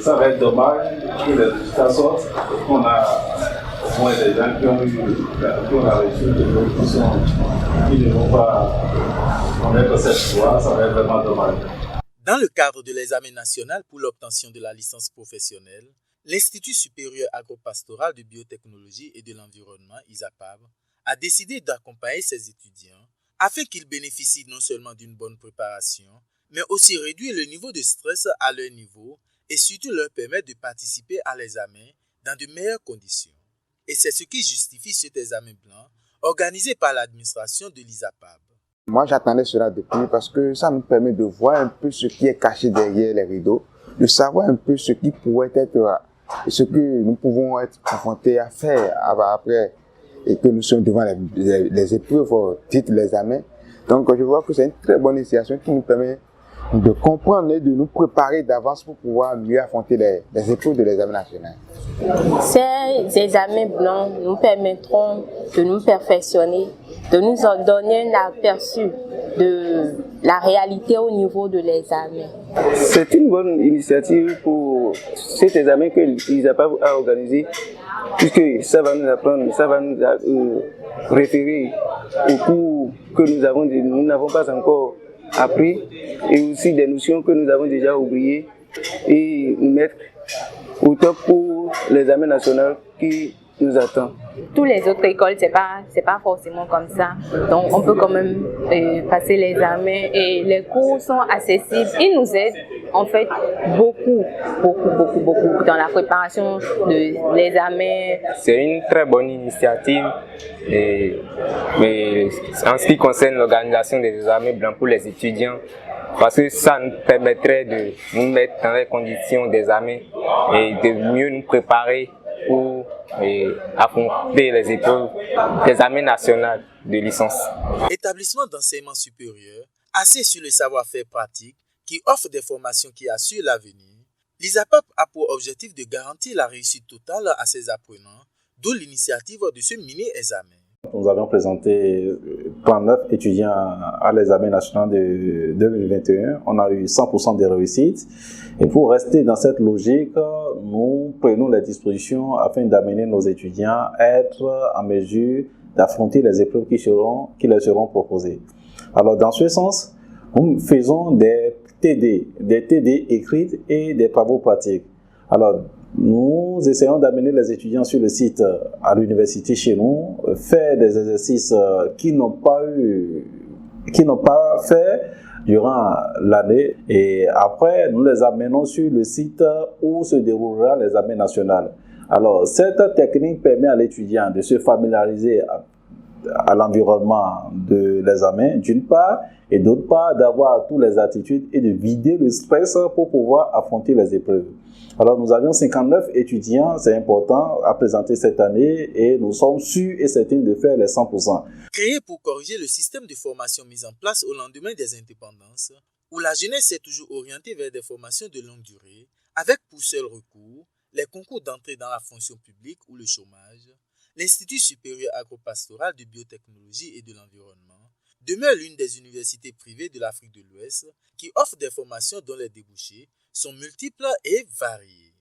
ça va être dommage que les résultats sortent et qu'on a au moins des gens qui ont réussi, qui ne vont pas connaître cette voie, ça va être vraiment dommage. Dans le cadre de l'examen national pour l'obtention de la licence professionnelle, l'Institut supérieur agropastoral de biotechnologie et de l'environnement, ISAPAB, a décidé d'accompagner ses étudiants afin qu'ils bénéficient non seulement d'une bonne préparation, mais aussi réduire le niveau de stress à leur niveau et surtout leur permettre de participer à l'examen dans de meilleures conditions. Et c'est ce qui justifie cet examen blanc organisé par l'administration de l'ISAPAB. Moi, j'attendais cela depuis parce que ça nous permet de voir un peu ce qui est caché derrière les rideaux, de savoir un peu ce qui pourrait être, ce que nous pouvons être confrontés à faire après et que nous sommes devant les épreuves dites l'examen. Donc, je vois que c'est une très bonne initiation qui nous permet de comprendre et de nous préparer d'avance pour pouvoir mieux affronter les épreuves de l'examen national. Ces examens blancs nous permettront de nous perfectionner, de nous en donner un aperçu de la réalité au niveau de l'examen. C'est une bonne initiative pour cet examen que l'ISAPAB a organisé, puisque ça va nous apprendre, ça va nous référer aux cours que nous n'avons pas encore appris et aussi des notions que nous avons déjà oubliées et nous mettre au top pour l'examen national qui nous attend. Toutes les autres écoles, c'est pas forcément comme ça. Donc, on peut quand même passer l'examen et les cours sont accessibles. Ils nous aident en fait beaucoup dans la préparation de l'examen. C'est une très bonne initiative, mais en ce qui concerne l'organisation des examens blancs pour les étudiants, parce que ça nous permettrait de nous mettre dans les conditions d'examen et de mieux nous préparer pour affronter les épreuves d'examen national de licence. Établissement d'enseignement supérieur, axé sur le savoir-faire pratique, qui offre des formations qui assurent l'avenir, l'ISAPAB a pour objectif de garantir la réussite totale à ses apprenants, d'où l'initiative de ce mini-examen. Nous avions présenté 39 étudiants à l'examen national de 2021. On a eu 100% de réussite. Et pour rester dans cette logique, nous prenons les dispositions afin d'amener nos étudiants à être en mesure d'affronter les épreuves qui leur seront proposées. Alors, dans ce sens, nous faisons des TD écrites et des travaux pratiques. Alors, nous essayons d'amener les étudiants sur le site à l'université chez nous, faire des exercices qu'ils n'ont pas fait durant l'année et après nous les amenons sur le site où se déroulera l'examen national. Alors cette technique permet à l'étudiant de se familiariser à l'environnement de l'examen d'une part et d'autre part d'avoir toutes les attitudes et de vider le stress pour pouvoir affronter les épreuves. Alors nous avions 59 étudiants, c'est important, à présenter cette année et nous sommes sûrs et certains de faire les 100%. Créé pour corriger le système de formation mis en place au lendemain des indépendances, où la jeunesse est toujours orientée vers des formations de longue durée, avec pour seul recours les concours d'entrée dans la fonction publique ou le chômage, l'Institut supérieur agropastoral de biotechnologie et de l'environnement demeure l'une des universités privées de l'Afrique de l'Ouest qui offre des formations dont les débouchés sont multiples et variés.